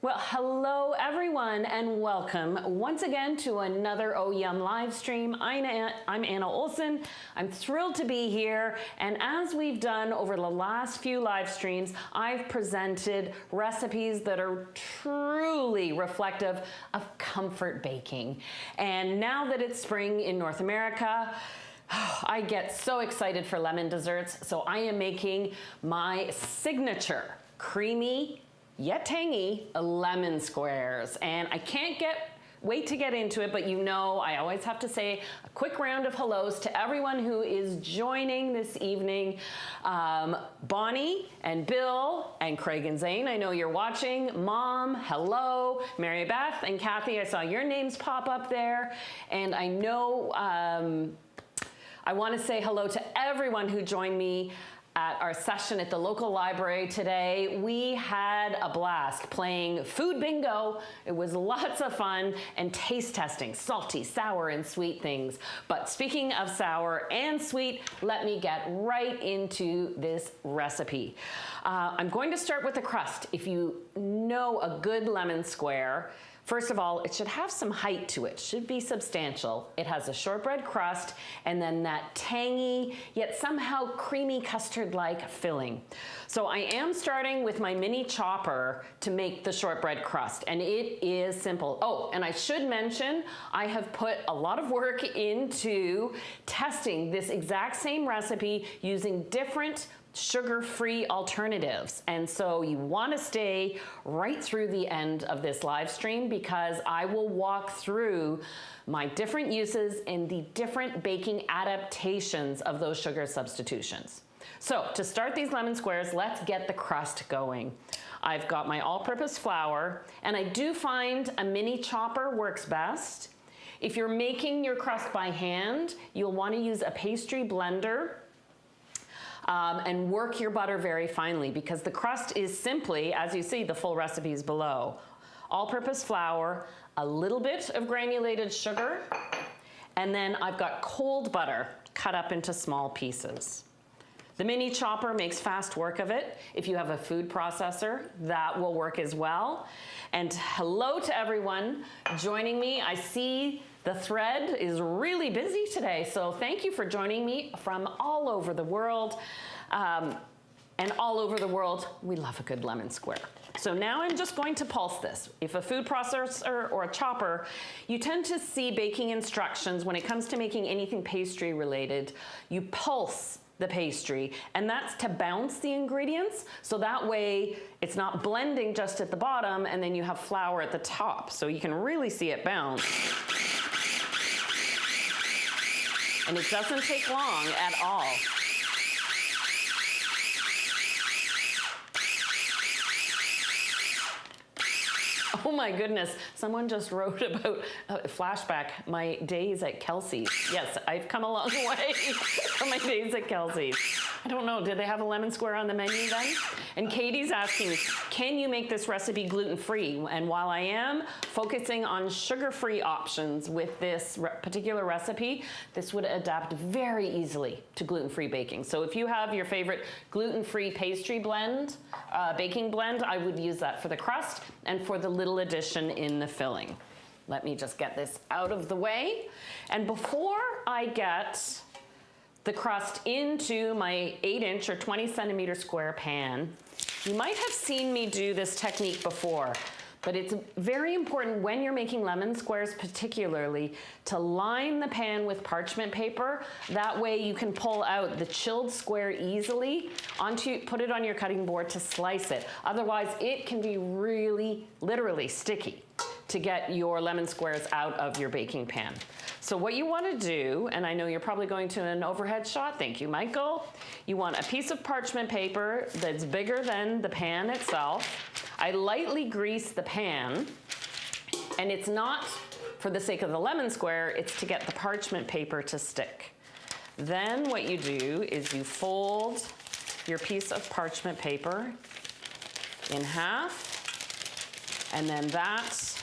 Well, hello everyone and welcome once again to another Oh Yum live stream. I'm Anna Olson. I'm thrilled to be here, and as we've done over the last few live streams, I've presented recipes that are truly reflective of comfort baking. And now that it's spring in North America, I get so excited for lemon desserts, so I am making my signature creamy yet tangy lemon squares, and I can't wait to get into it, but you know I always have to say a quick round of hellos to everyone who is joining this evening. Bonnie and Bill and Craig and Zane, I know you're watching. Mom, hello. Mary Beth and Kathy, I saw your names pop up there, and I know I want to say hello to everyone who joined me at our session at the local library today. We had a blast playing food bingo. It was lots of fun, and taste testing salty, sour, and sweet things. But speaking of sour and sweet, let me get right into this recipe. I'm going to start with the crust. If you know a good lemon square, first of all, it should have some height to it, should be substantial. It has a shortbread crust and then that tangy, yet somehow creamy custard-like filling. So I am starting with my mini chopper to make the shortbread crust, and it is simple. Oh, and I should mention, I have put a lot of work into testing this exact same recipe using different sugar-free alternatives. And so you want to stay right through the end of this live stream, because I will walk through my different uses and the different baking adaptations of those sugar substitutions. So to start these lemon squares, let's get the crust going. I've got my all-purpose flour, and I do find a mini chopper works best. If you're making your crust by hand, you'll want to use a pastry blender and work your butter very finely, because the crust is simply, as you see, the full recipe is below. All-purpose flour, a little bit of granulated sugar, and then I've got cold butter cut up into small pieces. The mini chopper makes fast work of it. If you have a food processor, that will work as well. And hello to everyone joining me. I see the thread is really busy today, so thank you for joining me from all over the world. And all over the world, we love a good lemon square. So now I'm just going to pulse this. If a food processor or a chopper, you tend to see baking instructions when it comes to making anything pastry related, you pulse the pastry, and that's to bounce the ingredients, so that way it's not blending just at the bottom and then you have flour at the top, so you can really see it bounce. And it doesn't take long at all. Oh my goodness, someone just wrote about, flashback, my days at Kelsey's. Yes, I've come a long way from my days at Kelsey's. I don't know, did they have a lemon square on the menu then? And Katie's asking, can you make this recipe gluten-free? And while I am focusing on sugar-free options with this particular recipe, this would adapt very easily to gluten-free baking. So if you have your favorite gluten-free pastry blend, baking blend, I would use that for the crust and for the little addition in the filling. Let me just get this out of the way. And before I get the crust into my 8-inch or 20-centimeter square pan, you might have seen me do this technique before, but it's very important when you're making lemon squares particularly to line the pan with parchment paper. That way you can pull out the chilled square easily, put it on your cutting board to slice it. Otherwise it can be really, literally sticky to get your lemon squares out of your baking pan. So what you want to do, and I know you're probably going to an overhead shot, thank you, Michael. You want a piece of parchment paper that's bigger than the pan itself. I lightly grease the pan, and it's not for the sake of the lemon square, it's to get the parchment paper to stick. Then what you do is you fold your piece of parchment paper in half, and then that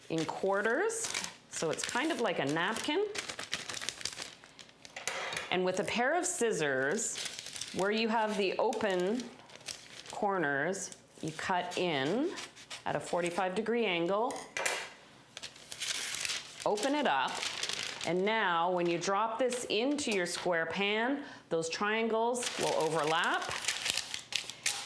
in quarters, so it's kind of like a napkin. And with a pair of scissors, where you have the open corners, you cut in at a 45-degree angle. Open it up. And now when you drop this into your square pan, those triangles will overlap.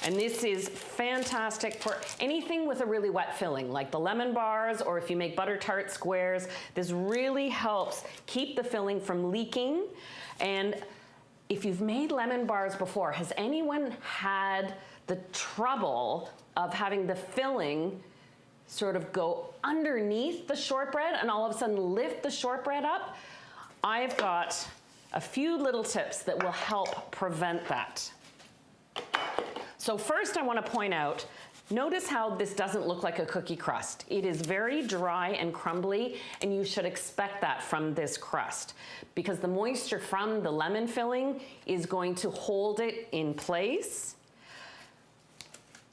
And this is fantastic for anything with a really wet filling, like the lemon bars, or if you make butter tart squares. This really helps keep the filling from leaking. And if you've made lemon bars before, has anyone had the trouble of having the filling sort of go underneath the shortbread and all of a sudden lift the shortbread up? I've got a few little tips that will help prevent that. So first I want to point out, notice how this doesn't look like a cookie crust. It is very dry and crumbly, and you should expect that from this crust because the moisture from the lemon filling is going to hold it in place.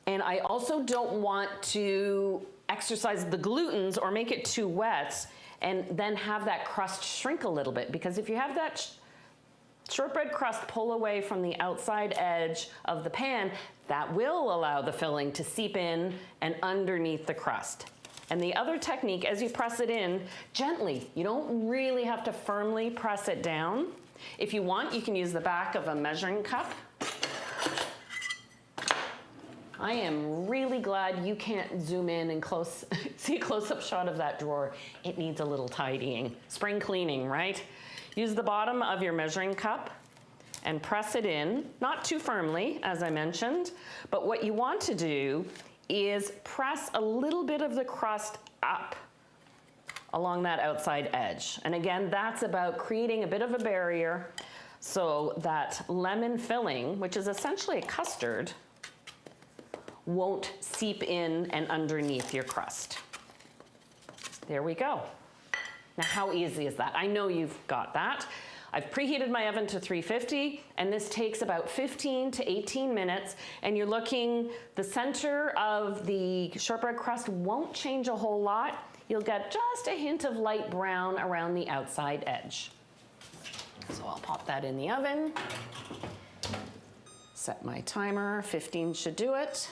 And I also don't want to exercise the glutens or make it too wet and then have that crust shrink a little bit, because if you have that shortbread crust pull away from the outside edge of the pan, that will allow the filling to seep in and underneath the crust. And the other technique, as you press it in, gently. You don't really have to firmly press it down. If you want, you can use the back of a measuring cup. I am really glad you can't zoom in and see a close-up shot of that drawer. It needs a little tidying. Spring cleaning, right? Use the bottom of your measuring cup and press it in, not too firmly, as I mentioned, but what you want to do is press a little bit of the crust up along that outside edge. And again, that's about creating a bit of a barrier so that lemon filling, which is essentially a custard, won't seep in and underneath your crust. There we go. Now, how easy is that? I know you've got that. I've preheated my oven to 350, and this takes about 15 to 18 minutes, and you're looking, the center of the shortbread crust won't change a whole lot. You'll get just a hint of light brown around the outside edge. So I'll pop that in the oven. Set my timer, 15 should do it.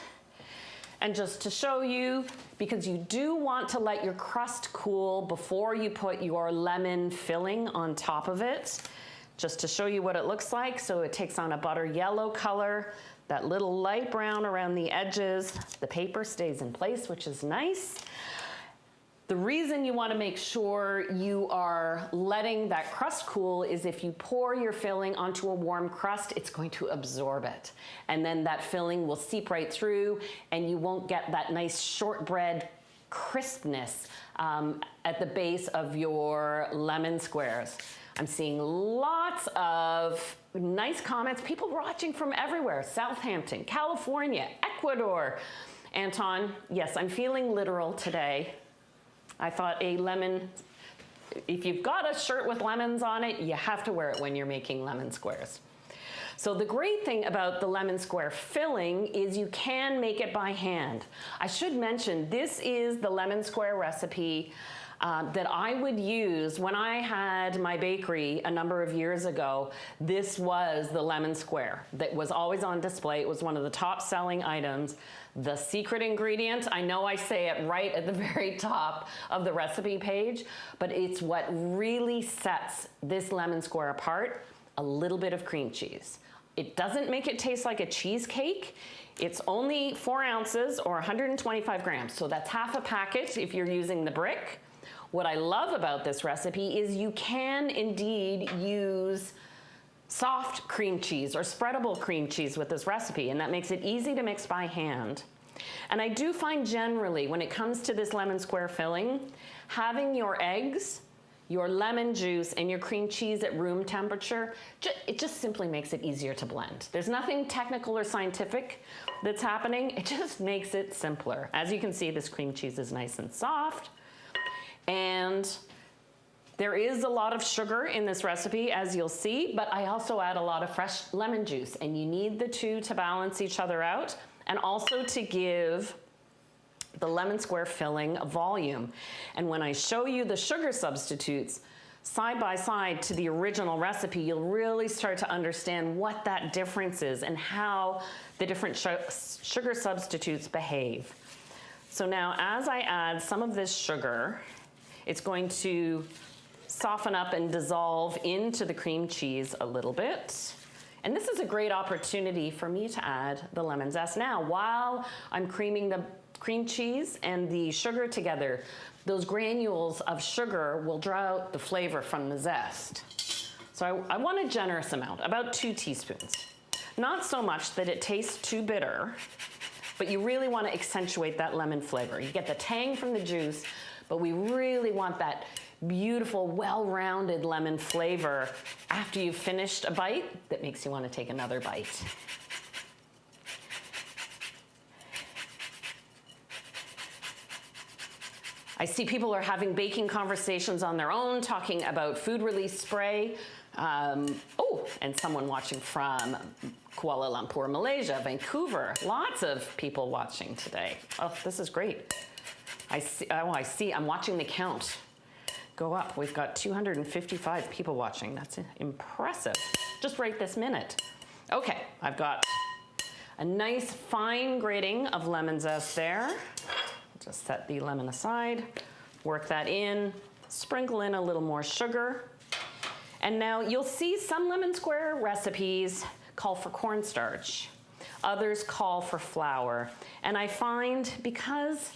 And just to show you, because you do want to let your crust cool before you put your lemon filling on top of it, just to show you what it looks like. So it takes on a butter yellow color, that little light brown around the edges. The paper stays in place, which is nice. The reason you want to make sure you are letting that crust cool is if you pour your filling onto a warm crust, it's going to absorb it. And then that filling will seep right through and you won't get that nice shortbread crispness at the base of your lemon squares. I'm seeing lots of nice comments, people watching from everywhere, Southampton, California, Ecuador. Anton, yes, I'm feeling literal today. I thought a lemon, if you've got a shirt with lemons on it, you have to wear it when you're making lemon squares. So the great thing about the lemon square filling is you can make it by hand. I should mention, this is the lemon square recipe that I would use when I had my bakery a number of years ago. This was the lemon square that was always on display. It was one of the top selling items. The secret ingredient, I know I say it right at the very top of the recipe page, but it's what really sets this lemon square apart, a little bit of cream cheese. It doesn't make it taste like a cheesecake. It's only 4 ounces or 125 grams, so that's half a packet if you're using the brick. What I love about this recipe is you can indeed use soft cream cheese or spreadable cream cheese with this recipe, and that makes it easy to mix by hand. And I do find generally when it comes to this lemon square filling, having your eggs, your lemon juice, and your cream cheese at room temperature, it just simply makes it easier to blend. There's nothing technical or scientific that's happening. It just makes it simpler. As you can see, this cream cheese is nice and soft. And there is a lot of sugar in this recipe, as you'll see, but I also add a lot of fresh lemon juice, and you need the two to balance each other out and also to give the lemon square filling volume. And when I show you the sugar substitutes side by side to the original recipe, you'll really start to understand what that difference is and how the different sugar substitutes behave. So now as I add some of this sugar, it's going to soften up and dissolve into the cream cheese a little bit. And this is a great opportunity for me to add the lemon zest. Now, while I'm creaming the cream cheese and the sugar together, those granules of sugar will draw out the flavor from the zest. So I want a generous amount, about 2 teaspoons. Not so much that it tastes too bitter, but you really want to accentuate that lemon flavor. You get the tang from the juice, but we really want that beautiful, well-rounded lemon flavor after you've finished a bite that makes you want to take another bite. I see people are having baking conversations on their own, talking about food release spray. Oh, and someone watching from Kuala Lumpur, Malaysia, Vancouver. Lots of people watching today. Oh, this is great. I see, I'm watching the count go up. We've got 255 people watching. That's impressive, just right this minute. Okay, I've got a nice fine grating of lemon zest there. Just set the lemon aside, work that in, sprinkle in a little more sugar. And now you'll see some lemon square recipes call for cornstarch. Others call for flour. And I find because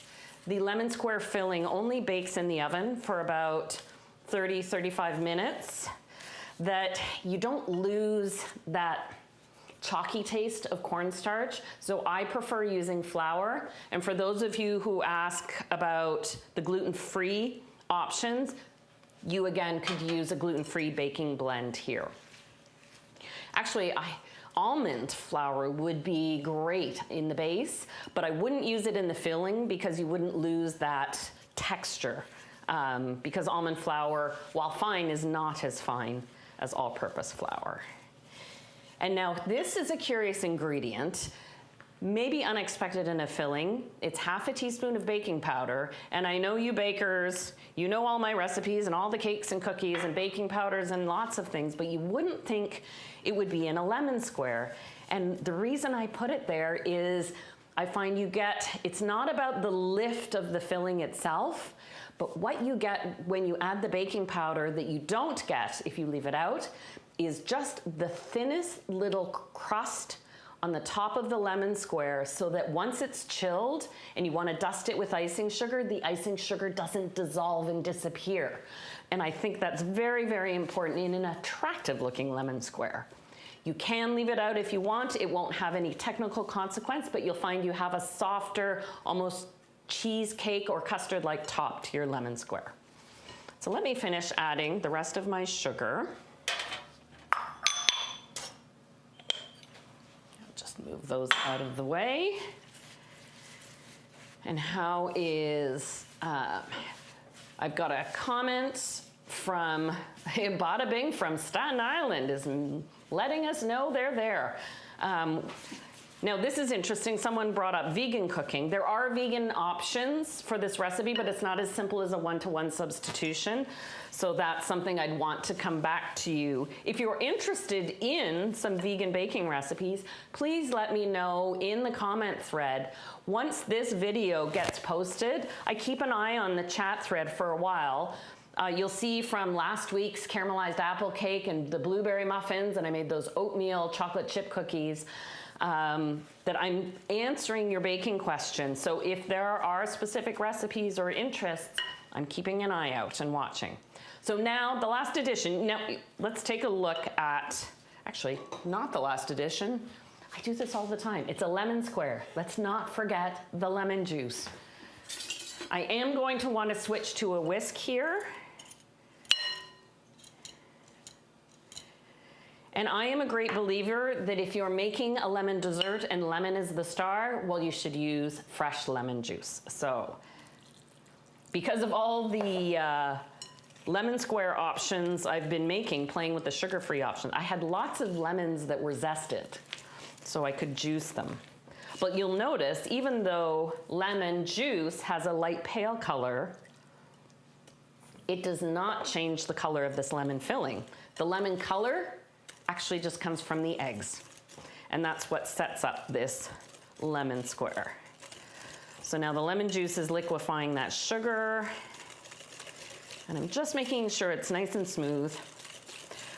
the lemon square filling only bakes in the oven for about 30-35 minutes, that you don't lose that chalky taste of cornstarch. So I prefer using flour. And for those of you who ask about the gluten-free options, you again could use a gluten-free baking blend here. Actually, almond flour would be great in the base, but I wouldn't use it in the filling because you wouldn't lose that texture. Because almond flour, while fine, is not as fine as all-purpose flour. And now this is a curious ingredient, maybe unexpected in a filling. It's half a teaspoon of baking powder. And I know you bakers, you know all my recipes and all the cakes and cookies and baking powders and lots of things, but you wouldn't think it would be in a lemon square. And the reason I put it there is I find it's not about the lift of the filling itself, but what you get when you add the baking powder that you don't get if you leave it out is just the thinnest little crust on the top of the lemon square, so that once it's chilled and you want to dust it with icing sugar, the icing sugar doesn't dissolve and disappear. And I think that's very, very important in an attractive looking lemon square. You can leave it out if you want. It won't have any technical consequence, but you'll find you have a softer, almost cheesecake or custard-like top to your lemon square. So let me finish adding the rest of my sugar. Move those out of the way. And how is, I've got a comment from Bada Bing from Staten Island is letting us know they're there. Now this is interesting, someone brought up vegan cooking. There are vegan options for this recipe, but it's not as simple as a one-to-one substitution. So that's something I'd want to come back to you. If you're interested in some vegan baking recipes, please let me know in the comment thread. Once this video gets posted, I keep an eye on the chat thread for a while. You'll see from last week's caramelized apple cake and the blueberry muffins, and I made those oatmeal chocolate chip cookies, that I'm answering your baking questions. So if there are specific recipes or interests, I'm keeping an eye out and watching. So now the last addition, now let's take a look at, actually not the last addition, I do this all the time. It's a lemon square. Let's not forget the lemon juice. I am going to want to switch to a whisk here. And I am a great believer that if you're making a lemon dessert and lemon is the star, well, you should use fresh lemon juice. So because of all the lemon square options I've been making, playing with the sugar-free option, I had lots of lemons that were zested, so I could juice them. But you'll notice, even though lemon juice has a light pale color, it does not change the color of this lemon filling. The lemon color actually just comes from the eggs. And that's what sets up this lemon square. So now the lemon juice is liquefying that sugar, and I'm just making sure it's nice and smooth.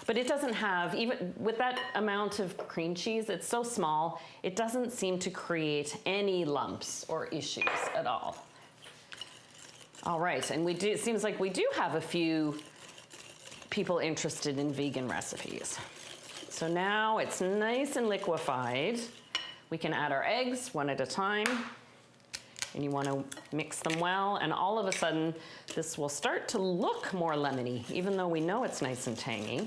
But it doesn't have, even with that amount of cream cheese, it's so small, it doesn't seem to create any lumps or issues at all. All right, and it seems like we do have a few people interested in vegan recipes. So now it's nice and liquefied. We can add our eggs one at a time, and you want to mix them well, and all of a sudden this will start to look more lemony, even though we know it's nice and tangy.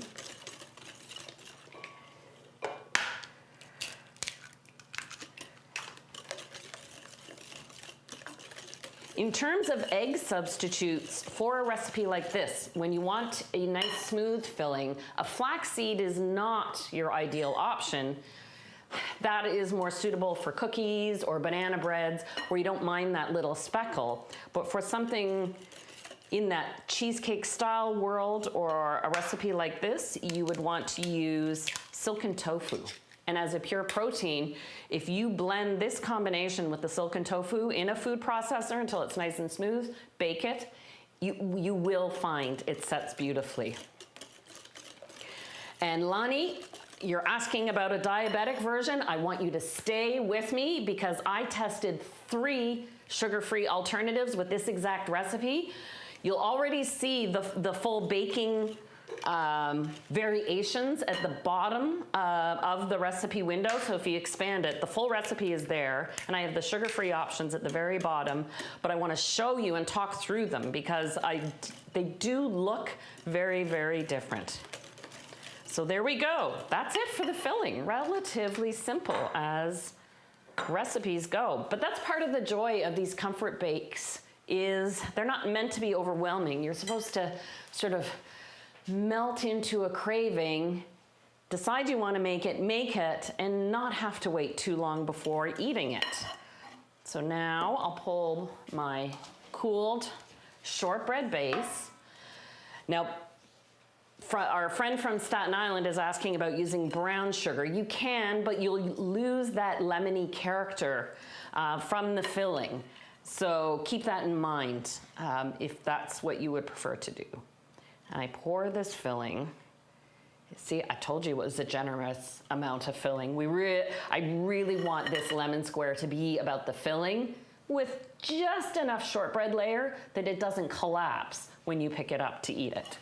In terms of egg substitutes for a recipe like this, when you want a nice smooth filling, a flaxseed is not your ideal option. That is more suitable for cookies or banana breads where you don't mind that little speckle. But for something in that cheesecake style world or a recipe like this, you would want to use silken tofu. And as a pure protein, if you blend this combination with the silken tofu in a food processor until it's nice and smooth, bake it, you will find it sets beautifully. And Lonnie, you're asking about a diabetic version. I want you to stay with me because I tested 3 sugar-free alternatives with this exact recipe. You'll already see the full baking variations at the bottom of the recipe window. So if you expand it, the full recipe is there, and I have the sugar-free options at the very bottom, but I want to show you and talk through them because they do look very, very different. So there we go. That's it for the filling. Relatively simple as recipes go. But that's part of the joy of these comfort bakes is they're not meant to be overwhelming. You're supposed to sort of melt into a craving, decide you want to make it, and not have to wait too long before eating it. So now I'll pull my cooled shortbread base. Now, our friend from Staten Island is asking about using brown sugar. You can, but you'll lose that lemony character from the filling. So keep that in mind if that's what you would prefer to do. And I pour this filling. See, I told you it was a generous amount of filling. I really want this lemon square to be about the filling with just enough shortbread layer that it doesn't collapse when you pick it up to eat it.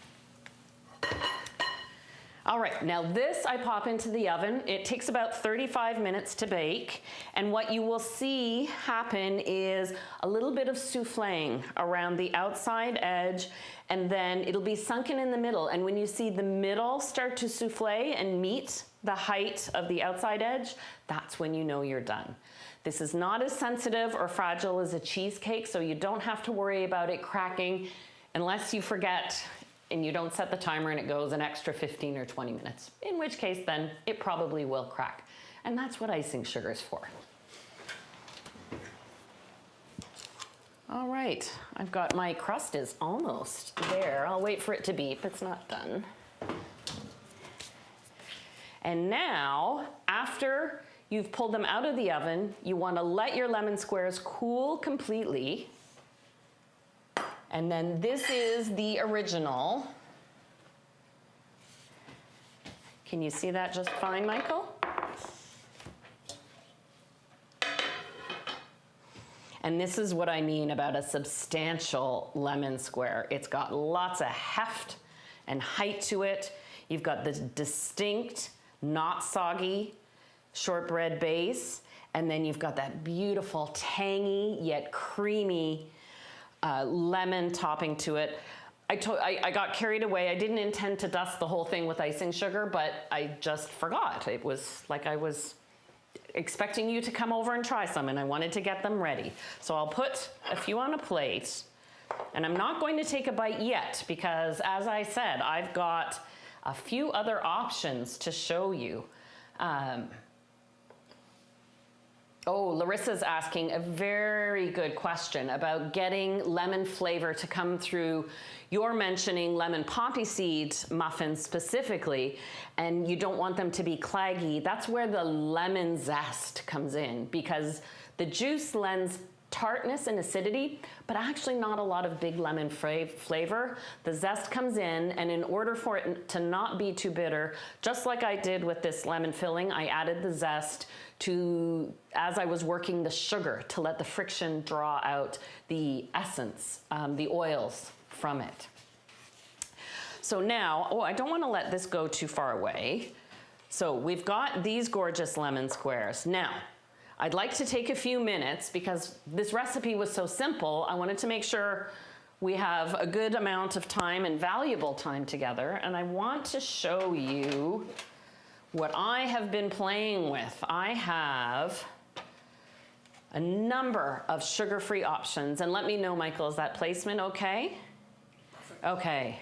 All right, now this I pop into the oven. It takes about 35 minutes to bake, and what you will see happen is a little bit of souffling around the outside edge, and then it'll be sunken in the middle, and when you see the middle start to souffle and meet the height of the outside edge, that's when you know you're done. This is not as sensitive or fragile as a cheesecake, so you don't have to worry about it cracking unless you forget and you don't set the timer and it goes an extra 15 or 20 minutes, in which case then it probably will crack. And that's what icing sugar is for. All right, I've got my crust is almost there. I'll wait for it to beep, it's not done. And now, after you've pulled them out of the oven, you want to let your lemon squares cool completely. And then this is the original. Can you see that just fine, Michael? And this is what I mean about a substantial lemon square. It's got lots of heft and height to it. You've got this distinct, not soggy shortbread base, and then you've got that beautiful, tangy, yet creamy lemon topping to it. I got carried away. I didn't intend to dust the whole thing with icing sugar, but I just forgot. It was like I was expecting you to come over and try some, and I wanted to get them ready. So I'll put a few on a plate, and I'm not going to take a bite yet because, as I said, I've got a few other options to show you. Larissa's asking a very good question about getting lemon flavor to come through. You're mentioning lemon poppy seed muffins specifically, and you don't want them to be claggy. That's where the lemon zest comes in because the juice lends tartness and acidity, but actually not a lot of big lemon flavor. The zest comes in, and in order for it to not be too bitter, just like I did with this lemon filling, I added the zest as I was working the sugar to let the friction draw out the essence, the oils from it. So now, I don't want to let this go too far away. So we've got these gorgeous lemon squares. Now, I'd like to take a few minutes because this recipe was so simple. I wanted to make sure we have a good amount of time and valuable time together. And I want to show you what I have been playing with. I have a number of sugar-free options. And let me know, Michael, is that placement okay? Okay.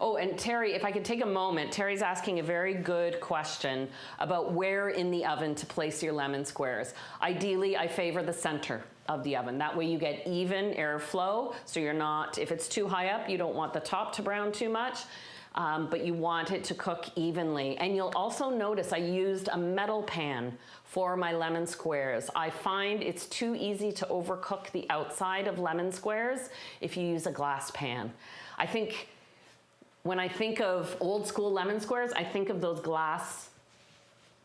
Oh, and Terry, if I could take a moment, Terry's asking a very good question about where in the oven to place your lemon squares. Ideally, I favor the center of the oven. That way you get even airflow, so you're not, if it's too high up, you don't want the top to brown too much, but you want it to cook evenly. And you'll also notice I used a metal pan for my lemon squares. I find it's too easy to overcook the outside of lemon squares if you use a glass pan. I think when I think of old school lemon squares, I think of those glass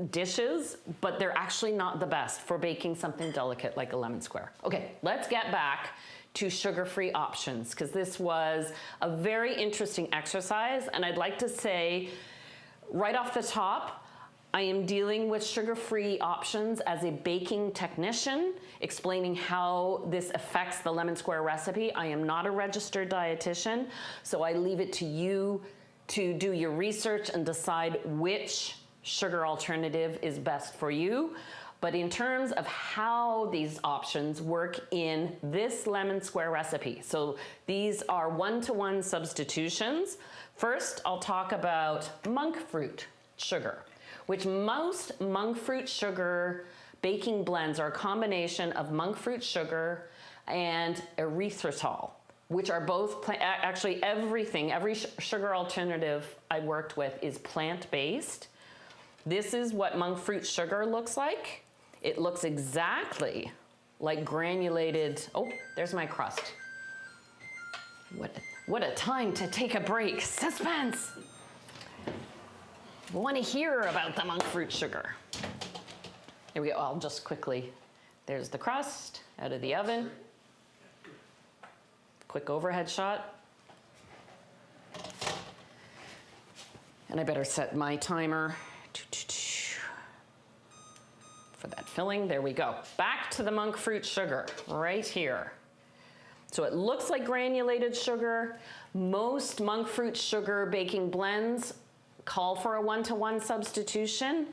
dishes, but they're actually not the best for baking something delicate like a lemon square. Okay, let's get back to sugar-free options, because this was a very interesting exercise, and I'd like to say right off the top, I am dealing with sugar-free options as a baking technician, explaining how this affects the lemon square recipe. I am not a registered dietitian, so I leave it to you to do your research and decide which sugar alternative is best for you. But in terms of how these options work in this lemon square recipe, so these are one-to-one substitutions. First, I'll talk about monk fruit sugar, which most monk fruit sugar baking blends are a combination of monk fruit sugar and erythritol, which are both, actually every sugar alternative I worked with is plant-based. This is what monk fruit sugar looks like. It looks exactly like granulated, oh, there's my crust. What a time to take a break, suspense. I want to hear about the monk fruit sugar. Here we go, I'll just quickly, there's the crust out of the oven. Quick overhead shot. And I better set my timer for that filling. There we go. Back to the monk fruit sugar right here. So it looks like granulated sugar. Most monk fruit sugar baking blends call for a one-to-one substitution.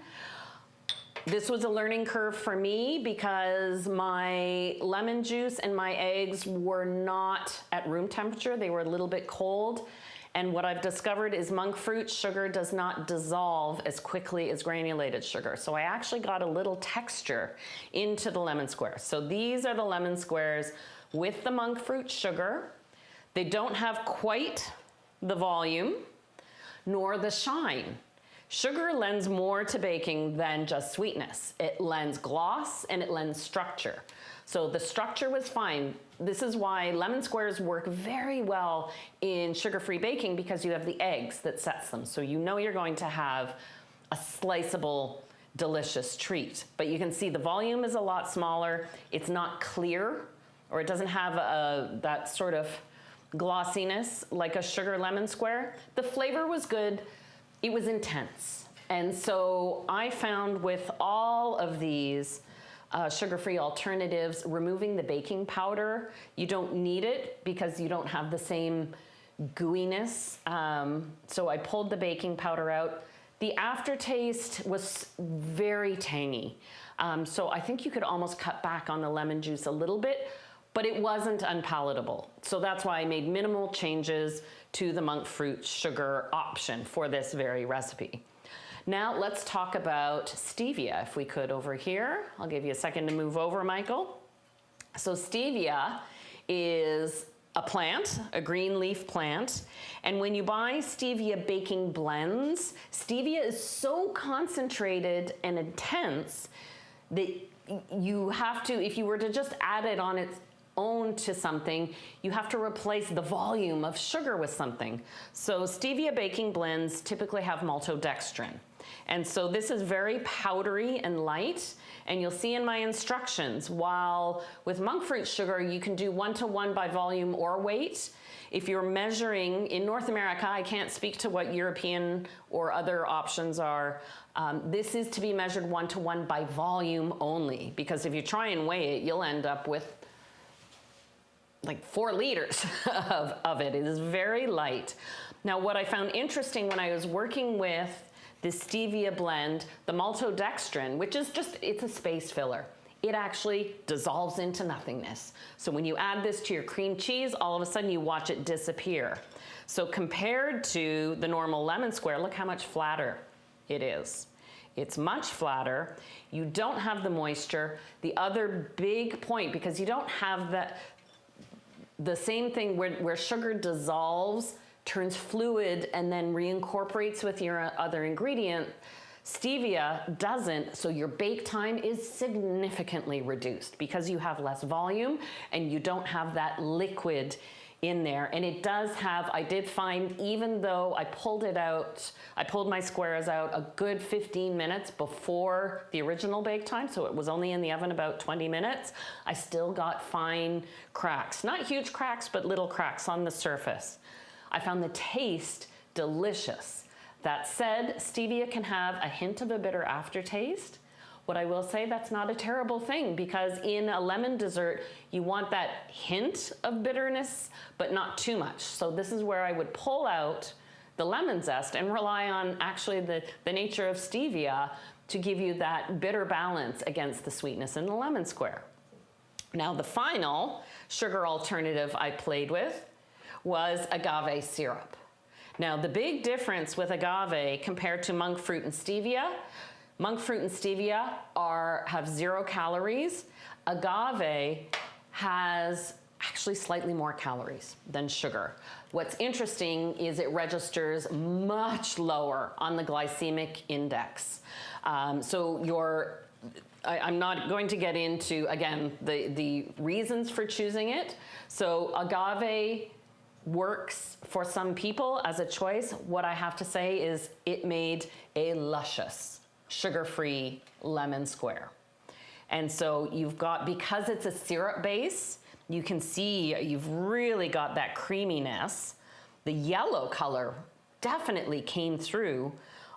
This was a learning curve for me because my lemon juice and my eggs were not at room temperature. They were a little bit cold. And what I've discovered is monk fruit sugar does not dissolve as quickly as granulated sugar. So I actually got a little texture into the lemon squares. So these are the lemon squares with the monk fruit sugar. They don't have quite the volume nor the shine. Sugar lends more to baking than just sweetness. It lends gloss and it lends structure. So the structure was fine. This is why lemon squares work very well in sugar-free baking, because you have the eggs that sets them. So you know you're going to have a sliceable, delicious treat. But you can see the volume is a lot smaller. It's not clear, or it doesn't have that sort of glossiness like a sugar lemon square. The flavor was good. It was intense. And so I found with all of these sugar-free alternatives, removing the baking powder, you don't need it because you don't have the same gooiness. So I pulled the baking powder out. The aftertaste was very tangy. So I think you could almost cut back on the lemon juice a little bit, but it wasn't unpalatable. So that's why I made minimal changes to the monk fruit sugar option for this very recipe. Now let's talk about stevia, if we could, over here. I'll give you a second to move over, Michael. So stevia is a plant, a green leaf plant. And when you buy stevia baking blends, stevia is so concentrated and intense that you have to, if you were to just add it on its own to something, you have to replace the volume of sugar with something. So stevia baking blends typically have maltodextrin. And so this is very powdery and light, and you'll see in my instructions, while with monk fruit sugar, you can do 1-to-1 by volume or weight. If you're measuring in North America, I can't speak to what European or other options are. This is to be measured 1-to-1 by volume only, because if you try and weigh it, you'll end up with like 4 liters of it. It is very light. Now, what I found interesting when I was working with the stevia blend, the maltodextrin, which is just, it's a space filler. It actually dissolves into nothingness. So when you add this to your cream cheese, all of a sudden you watch it disappear. So compared to the normal lemon square, look how much flatter it is. It's much flatter. You don't have the moisture. The other big point, because you don't have the same thing where sugar dissolves, turns fluid, and then reincorporates with your other ingredient, stevia doesn't, so your bake time is significantly reduced because you have less volume and you don't have that liquid in there. And it does have, I did find, even though I pulled it out, I pulled my squares out a good 15 minutes before the original bake time, so it was only in the oven about 20 minutes, I still got fine cracks. Not huge cracks, but little cracks on the surface. I found the taste delicious. That said, stevia can have a hint of a bitter aftertaste. What I will say, that's not a terrible thing, because in a lemon dessert, you want that hint of bitterness, but not too much. So this is where I would pull out the lemon zest and rely on actually the nature of stevia to give you that bitter balance against the sweetness in the lemon square. Now, the final sugar alternative I played with was agave syrup. Now, the big difference with agave compared to monk fruit and stevia, monk fruit and stevia have 0 calories. Agave has actually slightly more calories than sugar. What's interesting is it registers much lower on the glycemic index. So I'm not going to get into, again, the reasons for choosing it. So agave works for some people as a choice. What I have to say is it made a luscious, sugar-free lemon square. And so you've got, because it's a syrup base, you can see you've really got that creaminess. The yellow color definitely came through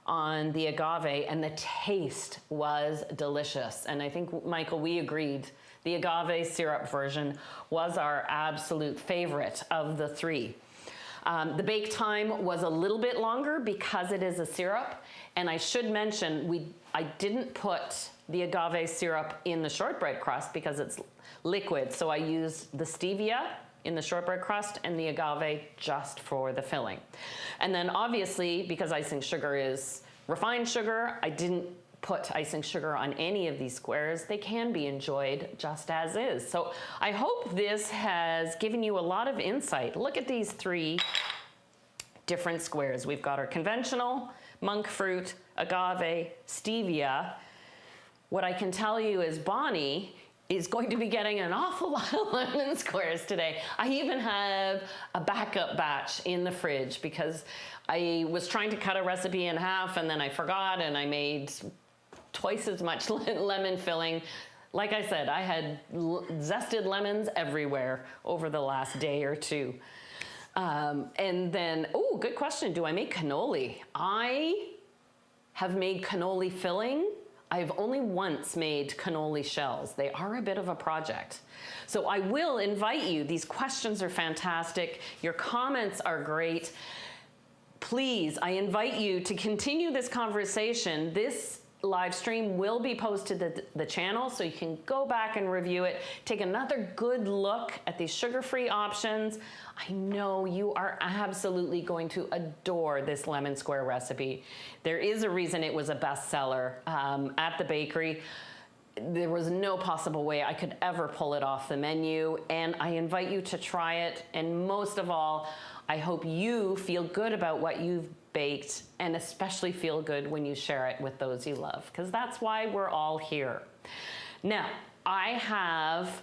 on the agave, and the taste was delicious. And I think, Michael, we agreed the agave syrup version was our absolute favorite of the 3. The bake time was a little bit longer because it is a syrup. And I should mention, I didn't put the agave syrup in the shortbread crust because it's liquid. So I used the stevia in the shortbread crust and the agave just for the filling. And then obviously, because icing sugar is refined sugar, I didn't put icing sugar on any of these squares. They can be enjoyed just as is. So I hope this has given you a lot of insight. Look at these 3 different squares. We've got our conventional, monk fruit, agave, stevia. What I can tell you is Bonnie is going to be getting an awful lot of lemon squares today. I even have a backup batch in the fridge because I was trying to cut a recipe in half and then I forgot and I made twice as much lemon filling. Like I said, I had zested lemons everywhere over the last day or 2. And then, oh, good question. Do I make cannoli? I have made cannoli filling. I've only once made cannoli shells. They are a bit of a project. So I will invite you. These questions are fantastic. Your comments are great. Please, I invite you to continue this conversation. This live stream will be posted to the channel, so you can go back and review it. Take another good look at these sugar-free options. I know you are absolutely going to adore this lemon square recipe. There is a reason it was a bestseller at the bakery. There was no possible way I could ever pull it off the menu, and I invite you to try it. And most of all, I hope you feel good about what you've baked, and especially feel good when you share it with those you love, because that's why we're all here. Now, I have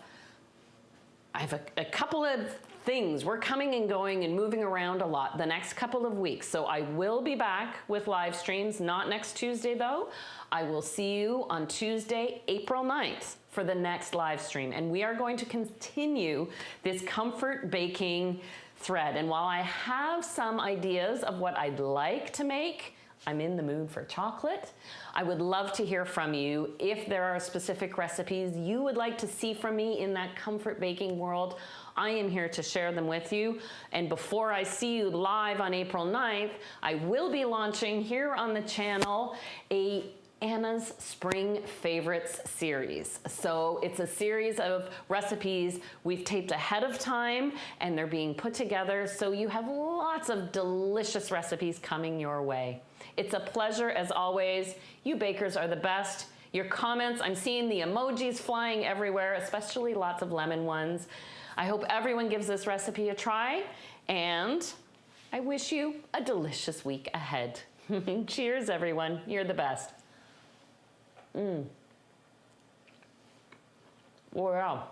a couple of things. We're coming and going and moving around a lot the next couple of weeks. So I will be back with live streams, not next Tuesday though. I will see you on Tuesday, April 9th for the next live stream. And we are going to continue this comfort baking thread. And while I have some ideas of what I'd like to make, I'm in the mood for chocolate. I would love to hear from you if there are specific recipes you would like to see from me in that comfort baking world. I am here to share them with you. And before I see you live on April 9th, I will be launching here on the channel a Anna's Spring Favorites series. So it's a series of recipes we've taped ahead of time and they're being put together. So you have lots of delicious recipes coming your way. It's a pleasure as always. You bakers are the best. Your comments, I'm seeing the emojis flying everywhere, especially lots of lemon ones. I hope everyone gives this recipe a try and I wish you a delicious week ahead. Cheers everyone, you're the best. Wow.